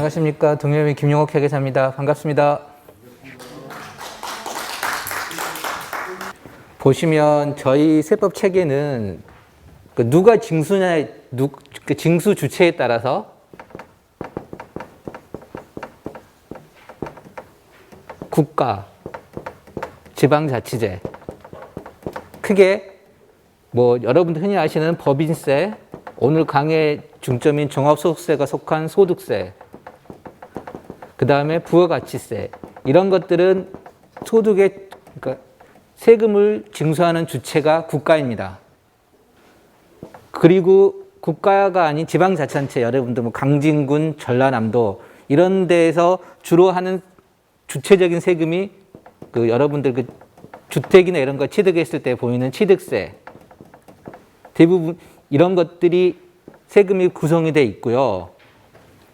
안녕하십니까. 동료의 김용옥 회계사입니다. 반갑습니다. 보시면 저희 세법 체계는 누가 징수냐, 징수 주체에 따라서 국가, 지방자치제, 크게 여러분들 흔히 아시는 법인세, 오늘 강의 중점인 종합소득세가 속한 소득세, 그 다음에 부가가치세, 이런 것들은 소득의, 세금을 징수하는 주체가 국가입니다. 그리고 국가가 아닌 지방자치단체, 여러분들 강진군, 전라남도 이런 데에서 주로 하는 주체적인 세금이 여러분들 주택이나 이런 거 취득했을 때 보이는 취득세, 대부분 이런 것들이 세금이 구성이 돼 있고요.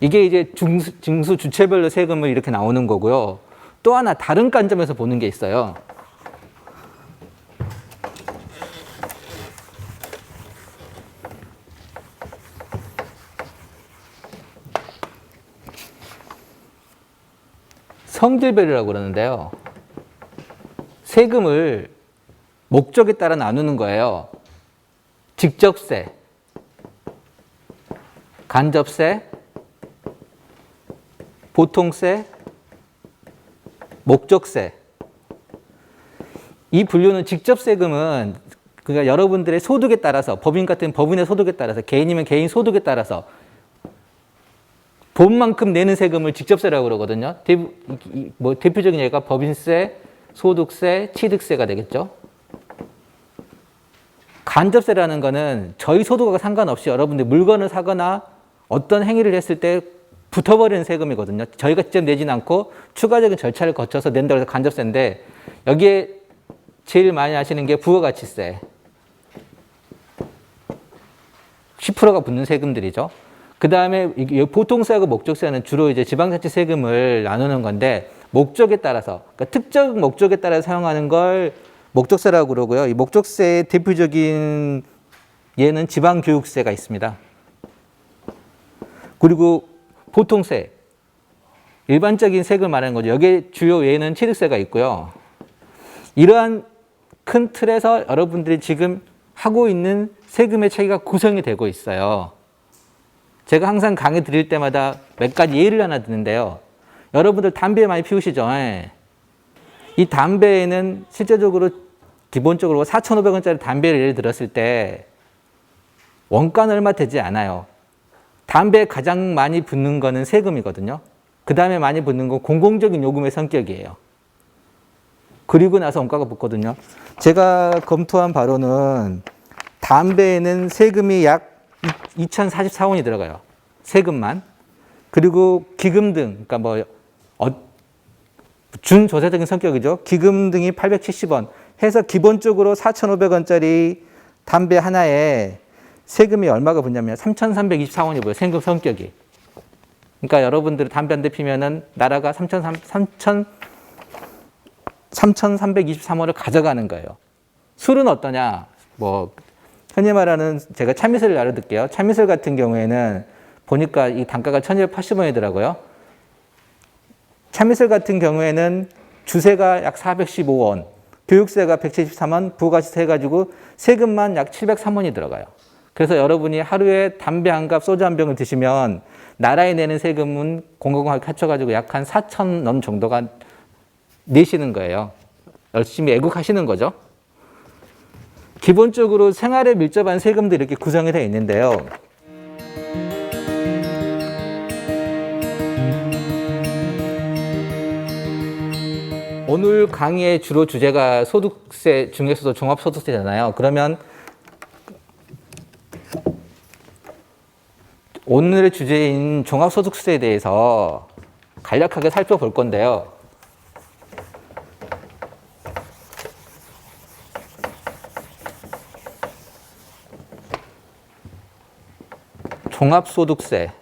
이게 이제 징수 주체별로 세금을 이렇게 나오는 거고요. 또 하나 다른 관점에서 보는 게 있어요. 성질별이라고 그러는데요. 세금을 목적에 따라 나누는 거예요. 직접세, 간접세, 보통세, 목적세. 이 분류는 직접세금은 그러니까 여러분들의 소득에 따라서, 법인 같은 법인의 소득에 따라서, 개인이면 개인 소득에 따라서 본 만큼 내는 세금을 직접세라고 그러거든요. 대표적인 예가 법인세, 소득세, 취득세가 되겠죠. 간접세라는 거는 저희 소득과 상관없이 여러분들 물건을 사거나 어떤 행위를 했을 때 붙어버리는 세금이거든요. 저희가 직접 내진 않고 추가적인 절차를 거쳐서 낸다고 해서 간접세인데, 여기에 제일 많이 하시는 게 부가가치세. 10%가 붙는 세금들이죠. 그 다음에 보통세하고 목적세는 주로 이제 지방자치 세금을 나누는 건데, 목적에 따라서, 그러니까 특정 목적에 따라 사용하는 걸 목적세라고 그러고요. 이 목적세의 대표적인 예는 지방교육세가 있습니다. 그리고 보통세, 일반적인 세금을 말하는 거죠. 여기에 주요 예는 취득세가 있고요. 이러한 큰 틀에서 여러분들이 지금 하고 있는 세금의 체계가 구성이 되고 있어요. 제가 항상 강의 드릴 때마다 몇 가지 예를 하나 드는데요. 여러분들 담배 많이 피우시죠? 이 담배에는 실제적으로 기본적으로 4,500원짜리 담배를 예를 들었을 때 원가는 얼마 되지 않아요. 담배에 가장 많이 붙는 거는 세금이거든요. 그 다음에 많이 붙는 건 공공적인 요금의 성격이에요. 그리고 나서 원가가 붙거든요. 제가 검토한 바로는 담배에는 세금이 약 2,044원이 들어가요. 세금만. 그리고 기금 등, 그러니까 준조세적인 성격이죠. 기금 등이 870원 해서 기본적으로 4,500원짜리 담배 하나에 세금이 얼마가 붙냐면 3,324원이 보여요. 세금 성격이. 그러니까 여러분들 담배 한 대 피면은 나라가 3,323원을 가져가는 거예요. 술은 어떠냐? 흔히 말하는, 제가 참이슬을 알아듣게요. 참이슬 같은 경우에는 보니까 이 단가가 1,280원이더라고요. 참이슬 같은 경우에는 주세가 약 415원, 교육세가 173원, 부가가치세 해가지고 세금만 약 703원이 들어가요. 그래서 여러분이 하루에 담배 한 갑, 소주 한 병을 드시면 나라에 내는 세금은 공공하게 합쳐가지고 약 한 4,000원 정도가 내시는 거예요. 열심히 애국하시는 거죠. 기본적으로 생활에 밀접한 세금도 이렇게 구성이 되어 있는데요. 오늘 강의의 주로 주제가 소득세 중에서도 종합소득세잖아요. 그러면 오늘의 주제인 종합소득세에 대해서 간략하게 살펴볼 건데요. 종합소득세.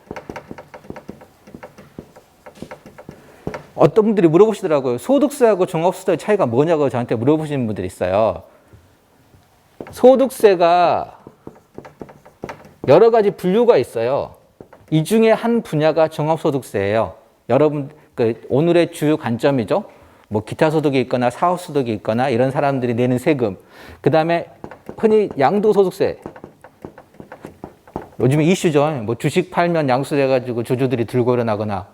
어떤 분들이 물어보시더라고요. 소득세하고 종합소득세의 차이가 뭐냐고 저한테 물어보시는 분들이 있어요. 소득세가 여러 가지 분류가 있어요. 이 중에 한 분야가 종합소득세예요. 여러분, 오늘의 주요 관점이죠. 뭐 기타 소득이 있거나 사업 소득이 있거나 이런 사람들이 내는 세금. 그 다음에 흔히 양도소득세. 요즘에 이슈죠. 뭐 주식 팔면 양수돼 가지고 주주들이 들고 일어나거나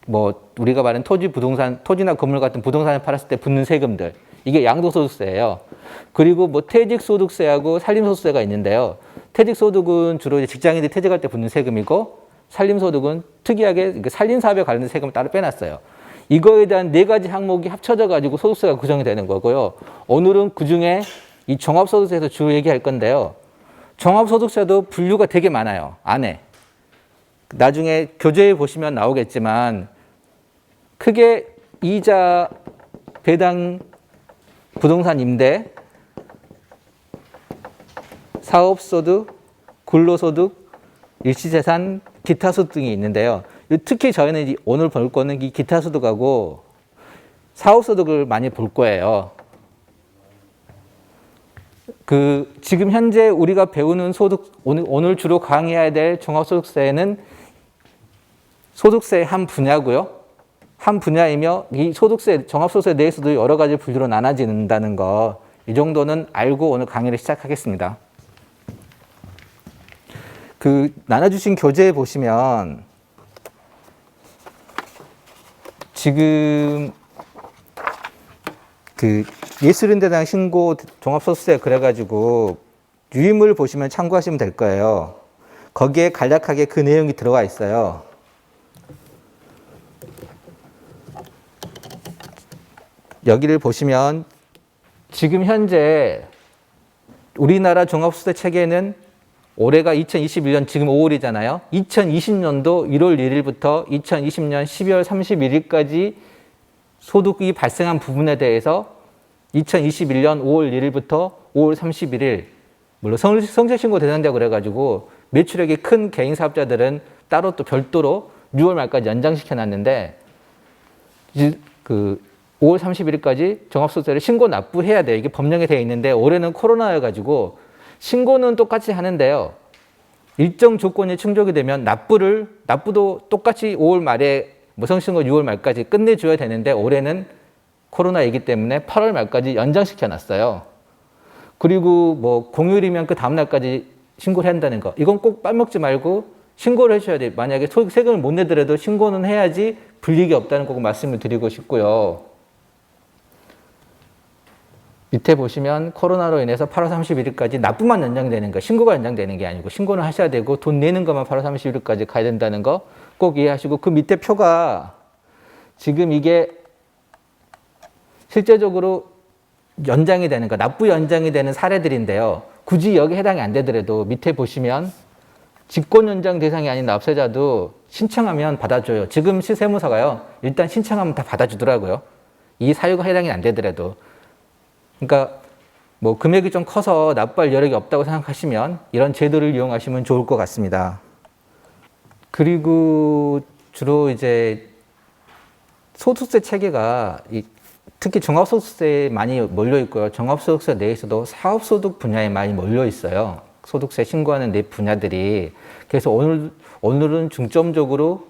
뭐 우리가 말하는 토지나 건물 같은 부동산을 팔았을 때 붙는 세금들. 이게 양도소득세예요. 그리고 뭐 퇴직소득세하고 살림소득세가 있는데요. 퇴직소득은 주로 직장인들이 퇴직할 때 붙는 세금이고 살림소득은 특이하게 살림사업에 관련된 세금을 따로 빼놨어요. 이거에 대한 네 가지 항목이 합쳐져 가지고 소득세가 구성이 되는 거고요. 오늘은 그중에 이 종합소득세에서 주로 얘기할 건데요. 종합소득세도 분류가 되게 많아요. 안에. 나중에 교재에 보시면 나오겠지만 크게 이자, 배당, 부동산 임대, 사업소득, 근로소득, 일시재산, 기타소득 등이 있는데요. 특히 저희는 오늘 볼 거는 이 기타소득하고 사업소득을 많이 볼 거예요. 지금 현재 우리가 배우는 오늘 주로 강의해야 될 종합소득세는 소득세의 한 분야고요. 한 분야이며 이 종합소득세 내에서도 여러 가지 분류로 나눠진다는 거, 이 정도는 알고 오늘 강의를 시작하겠습니다. 나눠주신 교재에 보시면 지금 예술인대상 신고 종합소득세 그래가지고 유의물 보시면 참고하시면 될 거예요. 거기에 간략하게 그 내용이 들어가 있어요. 여기를 보시면 지금 현재 우리나라 종합소득세 체계는 올해가 2021년 지금 5월이잖아요. 2020년도 1월 1일부터 2020년 12월 31일까지 소득이 발생한 부분에 대해서 2021년 5월 1일부터 5월 31일, 물론 성실신고 대상자고 그래가지고 매출액이 큰 개인 사업자들은 따로 또 별도로 6월 말까지 연장시켜 놨는데 5월 31일까지 종합소득세를 신고 납부해야 돼요. 이게 법령에 되어 있는데 올해는 코로나여가지고 신고는 똑같이 하는데요. 일정 조건이 충족이 되면 납부도 똑같이 5월 말에 성신고 6월 말까지 끝내줘야 되는데 올해는 코로나이기 때문에 8월 말까지 연장시켜 놨어요. 그리고 뭐 공휴일이면 그 다음날까지 신고를 한다는 거. 이건 꼭 빠먹지 말고 신고를 해줘야 돼요. 만약에 세금을 못 내더라도 신고는 해야지 불이익이 없다는 거 말씀을 드리고 싶고요. 밑에 보시면 코로나로 인해서 8월 31일까지 납부만 연장되는 거, 신고가 연장되는 게 아니고 신고는 하셔야 되고 돈 내는 것만 8월 31일까지 가야 된다는 거 꼭 이해하시고, 그 밑에 표가 지금 이게 실제적으로 연장이 되는 거, 납부 연장이 되는 사례들인데요. 굳이 여기 해당이 안 되더라도 밑에 보시면 직권 연장 대상이 아닌 납세자도 신청하면 받아줘요. 지금 세무서가요, 일단 신청하면 다 받아주더라고요. 이 사유가 해당이 안 되더라도. 그러니까 뭐 금액이 좀 커서 납부할 여력이 없다고 생각하시면 이런 제도를 이용하시면 좋을 것 같습니다. 그리고 주로 이제 소득세 체계가 특히 종합소득세에 많이 몰려 있고요. 종합소득세 내에서도 사업소득 분야에 많이 몰려 있어요. 소득세 신고하는 네 분야들이. 그래서 오늘은 중점적으로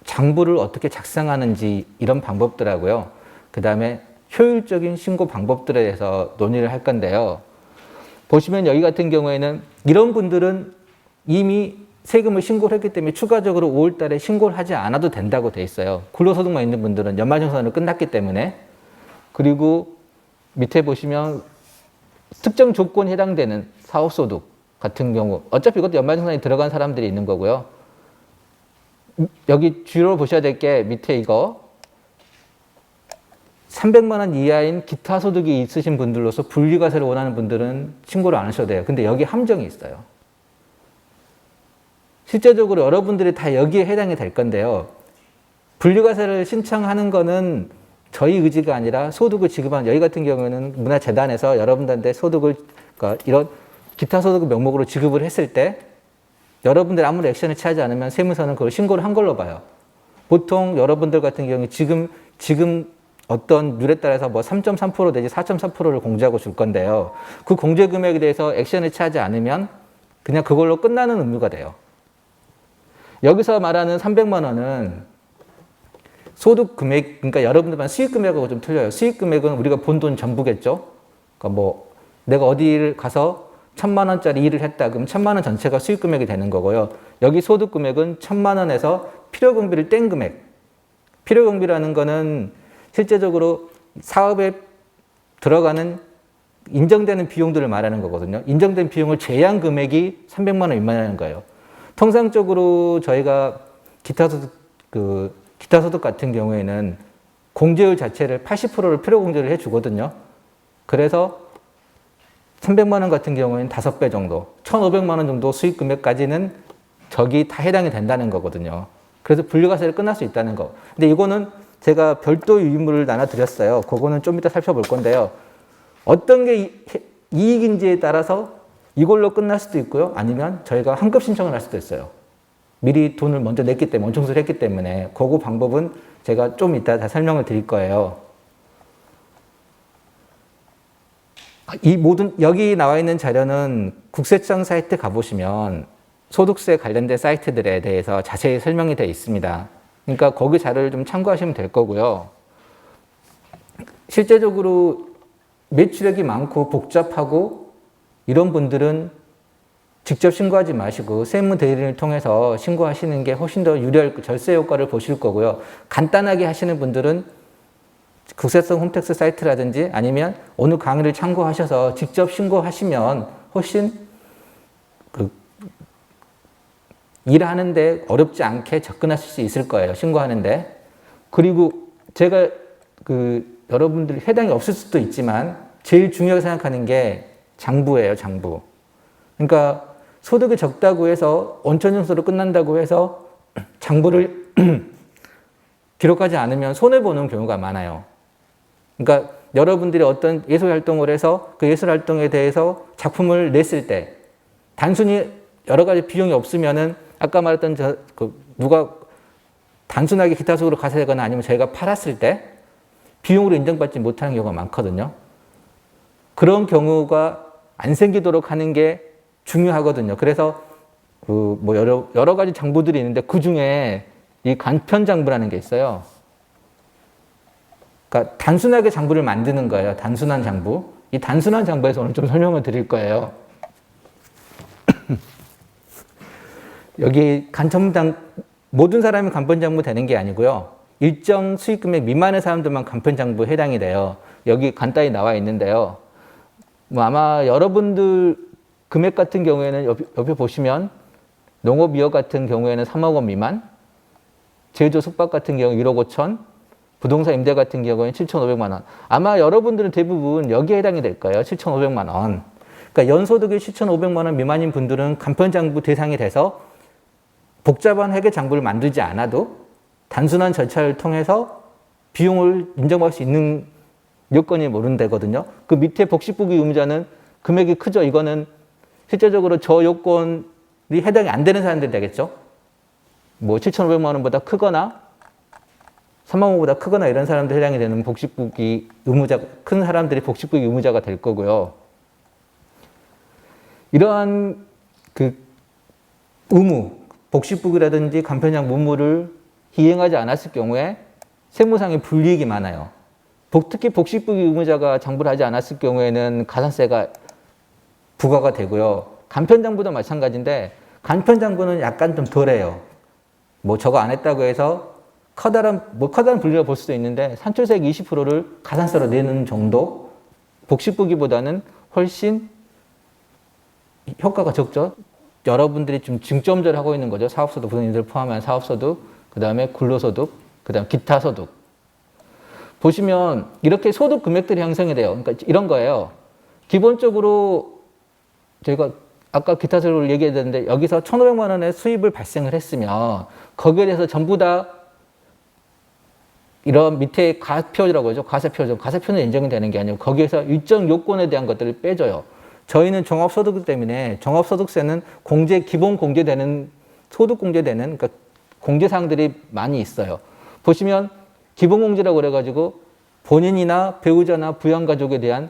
장부를 어떻게 작성하는지 이런 방법들하고요. 그 다음에 효율적인 신고 방법들에 대해서 논의를 할 건데요. 보시면 여기 같은 경우에는 이런 분들은 이미 세금을 신고를 했기 때문에 추가적으로 5월 달에 신고를 하지 않아도 된다고 돼 있어요. 근로소득만 있는 분들은 연말정산으로 끝났기 때문에. 그리고 밑에 보시면 특정 조건에 해당되는 사업소득 같은 경우, 어차피 이것도 연말정산에 들어간 사람들이 있는 거고요. 여기 주로 보셔야 될 게 밑에 이거 300만 원 이하인 기타 소득이 있으신 분들로서 분리과세를 원하는 분들은 신고를 안 하셔도 돼요. 근데 여기 함정이 있어요. 실제적으로 여러분들이 다 여기에 해당이 될 건데요. 분리과세를 신청하는 거는 저희 의지가 아니라 소득을 지급한, 여기 같은 경우에는 문화재단에서 여러분들한테 소득을, 그러니까 이런 기타 소득 명목으로 지급을 했을 때 여러분들 아무리 액션을 취하지 않으면 세무서는 그걸 신고를 한 걸로 봐요. 보통 여러분들 같은 경우에 지금 어떤 룰에 따라서 뭐 3.3% 내지 4.4%를 공제하고 줄 건데요. 그 공제 금액에 대해서 액션을 취하지 않으면 그냥 그걸로 끝나는 의무가 돼요. 여기서 말하는 300만 원은 소득 금액, 그러니까 여러분들만 수익 금액하고 좀 틀려요. 수익 금액은 우리가 본 돈 전부겠죠. 그러니까 뭐 내가 어디를 가서 1,000만 원짜리 일을 했다. 그럼 1,000만 원 전체가 수익 금액이 되는 거고요. 여기 소득 금액은 1,000만 원에서 필요 경비를 뗀 금액. 필요 경비라는 거는 실제적으로 사업에 들어가는 인정되는 비용들을 말하는 거거든요. 인정된 비용을 제외한 금액이 300만 원 미만이라는 거예요. 통상적으로 저희가 기타 소득 같은 경우에는 공제율 자체를 80%를 필요 공제를 해주거든요. 그래서 300만 원 같은 경우에는 5배 정도, 1,500만 원 정도 수익 금액까지는 저기 다 해당이 된다는 거거든요. 그래서 분류과세를 끝날 수 있다는 거. 근데 이거는 제가 별도 유의무를 나눠드렸어요. 그거는 좀 이따 살펴볼 건데요. 어떤 게 이익인지에 따라서 이걸로 끝날 수도 있고요. 아니면 저희가 환급 신청을 할 수도 있어요. 미리 돈을 먼저 냈기 때문에, 원청소를 했기 때문에 그 방법은 제가 좀 이따 다 설명을 드릴 거예요. 이 모든 여기 나와 있는 자료는 국세청 사이트 가보시면 소득세 관련된 사이트들에 대해서 자세히 설명이 되어 있습니다. 그러니까 거기 자료를 좀 참고하시면 될 거고요. 실제적으로 매출액이 많고 복잡하고 이런 분들은 직접 신고하지 마시고 세무대리인을 통해서 신고하시는 게 훨씬 더 유리할 절세 효과를 보실 거고요. 간단하게 하시는 분들은 국세청 홈택스 사이트라든지 아니면 어느 강의를 참고하셔서 직접 신고하시면 훨씬 일하는데 어렵지 않게 접근하실 수 있을 거예요. 신고하는데. 그리고 제가 여러분들이 해당이 없을 수도 있지만 제일 중요하게 생각하는 게 장부예요. 장부. 그러니까 소득이 적다고 해서 원천징수로 끝난다고 해서 장부를 기록하지 않으면 손해보는 경우가 많아요. 그러니까 여러분들이 어떤 예술활동을 해서 그 예술활동에 대해서 작품을 냈을 때 단순히 여러 가지 비용이 없으면은 아까 말했던 누가 단순하게 기타 소득으로 과세되거나 아니면 저희가 팔았을 때 비용으로 인정받지 못하는 경우가 많거든요. 그런 경우가 안 생기도록 하는 게 중요하거든요. 그래서 여러 가지 장부들이 있는데 그 중에 이 간편 장부라는 게 있어요. 그러니까 단순하게 장부를 만드는 거예요. 단순한 장부. 이 단순한 장부에서 오늘 좀 설명을 드릴 거예요. 여기 모든 사람이 간편장부 되는 게 아니고요. 일정 수익금액 미만의 사람들만 간편장부에 해당이 돼요. 여기 간단히 나와 있는데요. 아마 여러분들 금액 같은 경우에는 옆에 보시면 농업이업 같은 경우에는 3억 원 미만, 제조 숙박 같은 경우 1억 5천, 부동산 임대 같은 경우에는 7,500만 원. 아마 여러분들은 대부분 여기에 해당이 될 거예요. 7,500만 원. 그러니까 연소득이 7,500만 원 미만인 분들은 간편장부 대상이 돼서 복잡한 회계 장부를 만들지 않아도 단순한 절차를 통해서 비용을 인정받을 수 있는 요건이 모른다거든요. 그 밑에 복식부기 의무자는 금액이 크죠. 이거는 실제적으로 저 요건이 해당이 안 되는 사람들이 되겠죠. 뭐 7,500만 원보다 크거나 3만 원보다 크거나 이런 사람들 해당이 되는 복식부기 의무자, 큰 사람들이 복식부기 의무자가 될 거고요. 이러한 의무, 복식부기라든지 간편장부 의무를 이행하지 않았을 경우에 세무상의 불이익이 많아요. 특히 복식부기 의무자가 장부를 하지 않았을 경우에는 가산세가 부과가 되고요. 간편장부도 마찬가지인데 간편장부는 약간 좀 덜해요. 저거 안 했다고 해서 커다란 불이익을 볼 수도 있는데 산출세액 20%를 가산세로 내는 정도, 복식부기보다는 훨씬 효과가 적죠. 여러분들이 좀 징점제를 하고 있는 거죠. 사업소득, 부동인들 포함한 사업소득, 그 다음에 근로소득, 그 다음 기타 소득. 보시면 이렇게 소득 금액들이 형성이 돼요. 그러니까 이런 거예요. 기본적으로 저희가 아까 기타 소득을 얘기했는데 여기서 1,500만 원의 수입을 발생을 했으면 거기에 대해서 전부 다 이런 밑에 가표라고 하죠. 가세표는 인정이 되는 게 아니고 거기에서 일정 요건에 대한 것들을 빼줘요. 저희는 종합소득 때문에 종합소득세는 기본 공제되는, 소득 공제되는, 그러니까 공제사항들이 많이 있어요. 보시면 기본공제라고 그래가지고 본인이나 배우자나 부양가족에 대한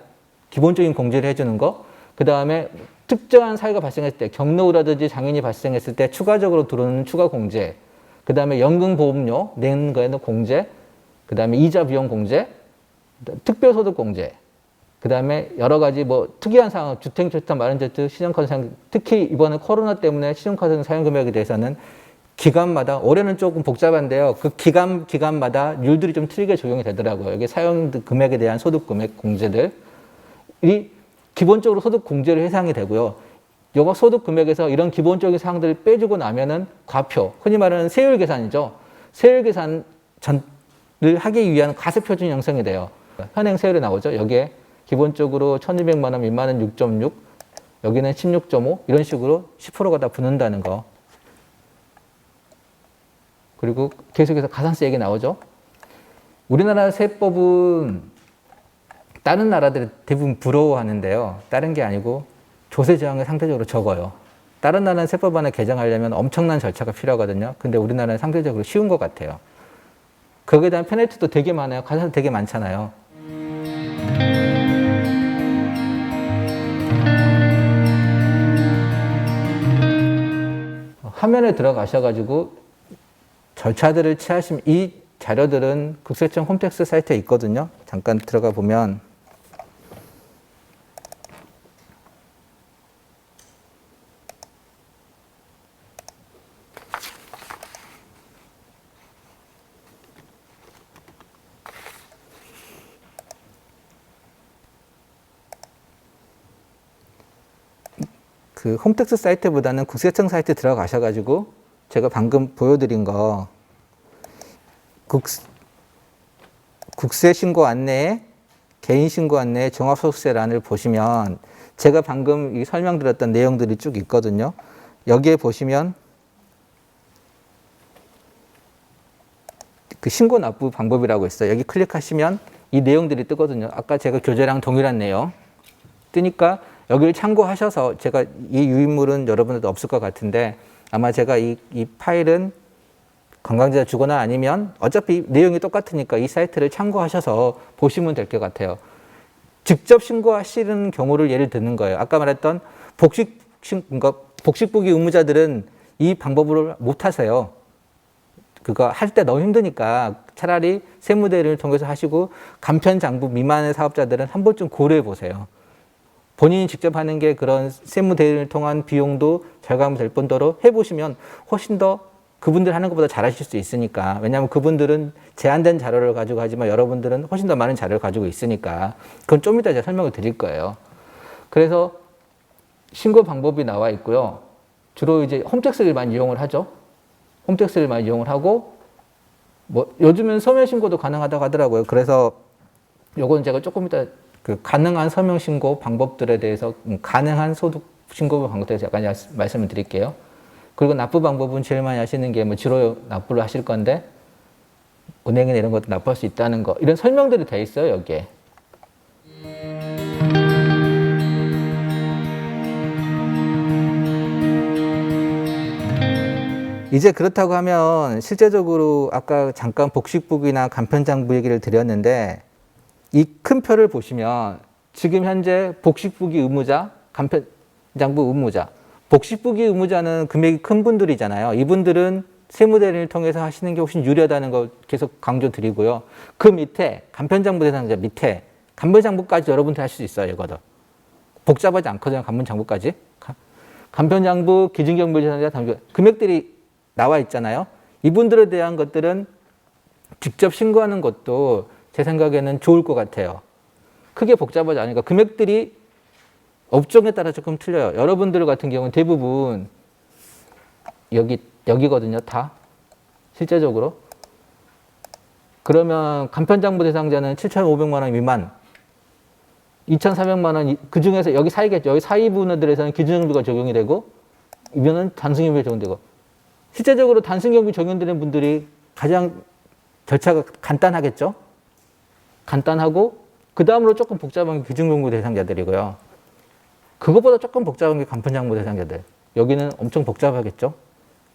기본적인 공제를 해주는 거, 그 다음에 특정한 사유가 발생했을 때 경로라든지 장애인이 발생했을 때 추가적으로 들어오는 추가 공제, 그 다음에 연금보험료 낸 거에는 공제, 그 다음에 이자 비용 공제, 특별소득 공제, 그 다음에 여러 가지 뭐 특이한 상황, 주택, 마련주택, 신용카드 사용, 특히 이번에 코로나 때문에 신용카드 사용 금액에 대해서는 기간마다, 올해는 조금 복잡한데요. 그 기간마다 율들이 좀 틀리게 적용이 되더라고요. 이게 사용 금액에 대한 소득 금액 공제들이 기본적으로 소득 공제로 해당이 되고요. 요거 소득 금액에서 이런 기본적인 사항들을 빼주고 나면은 과표, 흔히 말하는 세율 계산이죠. 세율 계산을 하기 위한 과세 표준 형성이 돼요. 현행 세율이 나오죠. 여기에 기본적으로 1,200만 원 미만은 6.6, 여기는 16.5 이런 식으로 10%가 다 붙는다는 거. 그리고 계속해서 가산세 얘기 나오죠. 우리나라 세법은 다른 나라들이 대부분 부러워하는데요. 다른 게 아니고 조세 저항이 상대적으로 적어요. 다른 나라는 세법안을 개정하려면 엄청난 절차가 필요하거든요. 근데 우리나라는 상대적으로 쉬운 것 같아요. 거기에 대한 페널티도 되게 많아요. 가산세 되게 많잖아요. 화면에 들어가셔가지고 절차들을 취하시면 이 자료들은 국세청 홈택스 사이트에 있거든요. 잠깐 들어가 보면 그 홈택스 사이트보다는 국세청 사이트 들어가셔가지고 제가 방금 보여드린 거 국세 신고 안내에 개인 신고 안내에 종합소득세란을 보시면 제가 방금 이 설명드렸던 내용들이 쭉 있거든요. 여기에 보시면 그 신고 납부 방법이라고 있어요. 여기 클릭하시면 이 내용들이 뜨거든요. 아까 제가 교재랑 동일한 내용 뜨니까 여기를 참고하셔서 제가 이 유인물은 여러분들도 없을 것 같은데 아마 제가 이 파일은 관광지에 주거나 아니면 어차피 내용이 똑같으니까 이 사이트를 참고하셔서 보시면 될 것 같아요. 직접 신고하시는 경우를 예를 드는 거예요. 아까 말했던 복식부기 의무자들은 이 방법을 못 하세요. 그거 할 때 너무 힘드니까 차라리 세무대리를 통해서 하시고 간편장부 미만의 사업자들은 한 번쯤 고려해 보세요. 본인이 직접 하는 게 그런 세무대리를 통한 비용도 절감될 뿐더러 해보시면 훨씬 더 그분들 하는 것보다 잘하실 수 있으니까. 왜냐하면 그분들은 제한된 자료를 가지고 하지만 여러분들은 훨씬 더 많은 자료를 가지고 있으니까. 그건 좀 이따 제가 설명을 드릴 거예요. 그래서 신고 방법이 나와 있고요. 주로 이제 홈택스를 많이 이용을 하죠. 홈택스를 많이 이용을 하고 뭐 요즘은 서면 신고도 가능하다고 하더라고요. 그래서 요건 제가 조금 이따 그 가능한 서명 신고 방법들에 대해서 가능한 소득 신고 방법에 대해서 약간 말씀을 드릴게요. 그리고 납부 방법은 제일 많이 하시는 게 뭐 지로 납부를 하실 건데 은행이나 이런 것도 납부할 수 있다는 거 이런 설명들이 돼 있어요 여기에. 이제 그렇다고 하면 실제적으로 아까 잠깐 복식부기나 간편장부 얘기를 드렸는데 이 큰 표를 보시면 지금 현재 복식부기 의무자, 간편장부 의무자 복식부기 의무자는 금액이 큰 분들이잖아요. 이분들은 세무대리를 통해서 하시는 게 훨씬 유리하다는 거 계속 강조드리고요. 그 밑에 간편장부 대상자 밑에 간편장부까지 여러분들 하실 수 있어요. 이거도 복잡하지 않거든요. 간편장부까지. 간편장부, 기준경비 대상자, 금액들이 나와 있잖아요. 이분들에 대한 것들은 직접 신고하는 것도 제 생각에는 좋을 것 같아요. 크게 복잡하지 않으니까 금액들이 업종에 따라 조금 틀려요. 여러분들 같은 경우는 대부분 여기거든요. 다 실제적으로. 그러면 간편장부 대상자는 7,500만 원 미만 2,400만 원 그 중에서 여기 사이겠죠. 여기 사이 분들에서는 기준경비가 적용이 되고 이거는 단순경비가 적용되고 실제적으로 단순경비 적용되는 분들이 가장 절차가 간단하겠죠. 간단하고 그 다음으로 조금 복잡한 게 기준경비 대상자들이고요. 그것보다 조금 복잡한 게 간편장부 대상자들. 여기는 엄청 복잡하겠죠.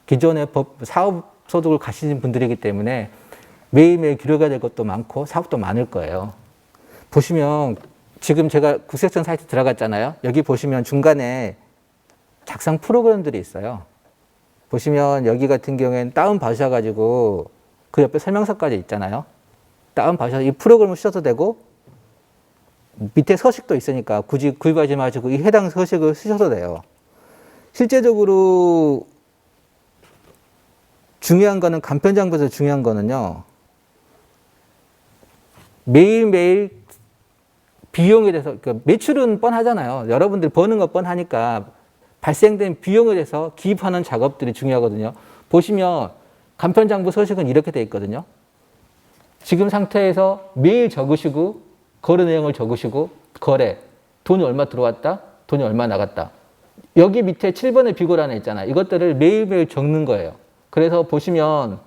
기존의 사업소득을 가시는 분들이기 때문에 매일매일 기록해야 될 것도 많고 사업도 많을 거예요. 보시면 지금 제가 국세청 사이트 들어갔잖아요. 여기 보시면 중간에 작성 프로그램들이 있어요. 보시면 여기 같은 경우에는 다운 받으셔가지고 그 옆에 설명서까지 있잖아요. 다운 받으셔서 이 프로그램을 쓰셔도 되고 밑에 서식도 있으니까 굳이 구입하지 마시고 이 해당 서식을 쓰셔도 돼요. 실제적으로 중요한 거는 간편장부에서 중요한 거는요. 매일매일 비용에 대해서, 그러니까 매출은 뻔하잖아요. 여러분들 버는 거 뻔하니까 발생된 비용에 대해서 기입하는 작업들이 중요하거든요. 보시면 간편장부 서식은 이렇게 돼 있거든요. 지금 상태에서 매일 적으시고 거래 내용을 적으시고 거래, 돈이 얼마 들어왔다, 돈이 얼마 나갔다. 여기 밑에 7번의 비고란에 있잖아요. 이것들을 매일매일 적는 거예요. 그래서 보시면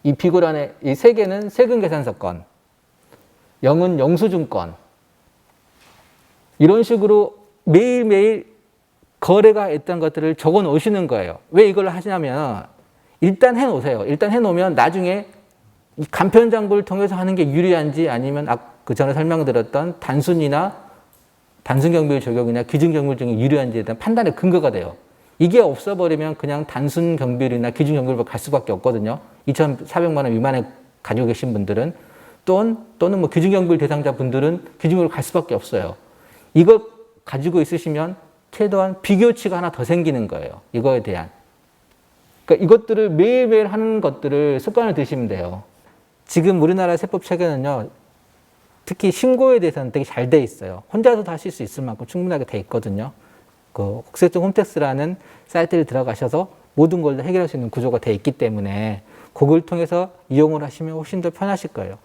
이 비고란에 이 3개는 세금계산서건, 0은 영수증건, 이런 식으로 매일매일 거래가 있던 것들을 적어 놓으시는 거예요. 왜 이걸 하시냐면 일단 해 놓으세요. 일단 해 놓으면 나중에 이 간편장부를 통해서 하는 게 유리한지 아니면 그 전에 설명드렸던 단순이나 단순경비율 적용이나 기준경비율 적용이 유리한지에 대한 판단의 근거가 돼요. 이게 없어버리면 그냥 단순경비율이나 기준경비율로 갈 수밖에 없거든요. 2,400만 원 미만에 가지고 계신 분들은 또는 뭐 기준경비율 대상자 분들은 기준경비율로 갈 수밖에 없어요. 이거 가지고 있으시면 최소한 비교치가 하나 더 생기는 거예요. 이거에 대한. 그러니까 이것들을 매일매일 하는 것들을 습관을 들이시면 돼요. 지금 우리나라 세법 체계는요. 특히 신고에 대해서는 되게 잘 돼 있어요. 혼자서도 하실 수 있을 만큼 충분하게 돼 있거든요. 그 국세청 홈택스라는 사이트를 들어가셔서 모든 걸 해결할 수 있는 구조가 돼 있기 때문에 그걸 통해서 이용을 하시면 훨씬 더 편하실 거예요.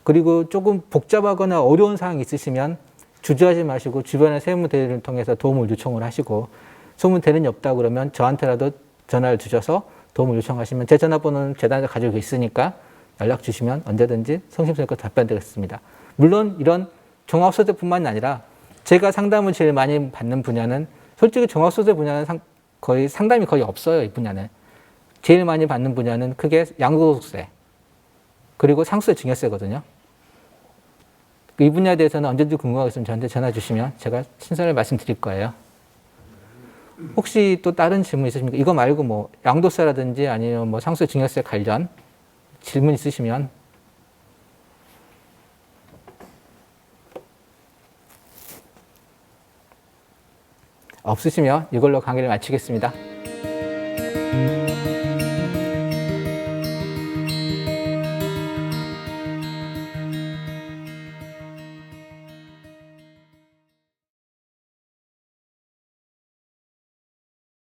그리고 조금 복잡하거나 어려운 사항이 있으시면 주저하지 마시고 주변의 세무대리를 통해서 도움을 요청을 하시고 소문대리인이 없다 그러면 저한테라도 전화를 주셔서 도움을 요청하시면 제 전화번호는 재단에서 가지고 있으니까 연락 주시면 언제든지 성심성의껏 답변드리겠습니다. 물론 이런 종합소득뿐만 아니라 제가 상담을 제일 많이 받는 분야는 솔직히 종합소득 분야는 거의 상담이 거의 없어요. 이 분야는. 제일 많이 받는 분야는 크게 양도소득세 그리고 상수세 증여세거든요. 이 분야에 대해서는 언제든지 궁금한 거 있으면 저한테 전화 주시면 제가 친절하게 말씀드릴 거예요. 혹시 또 다른 질문 있으십니까? 이거 말고 뭐 양도세라든지 아니면 뭐 상수세 증여세 관련 질문 있으시면 없으시면 이걸로 강의를 마치겠습니다.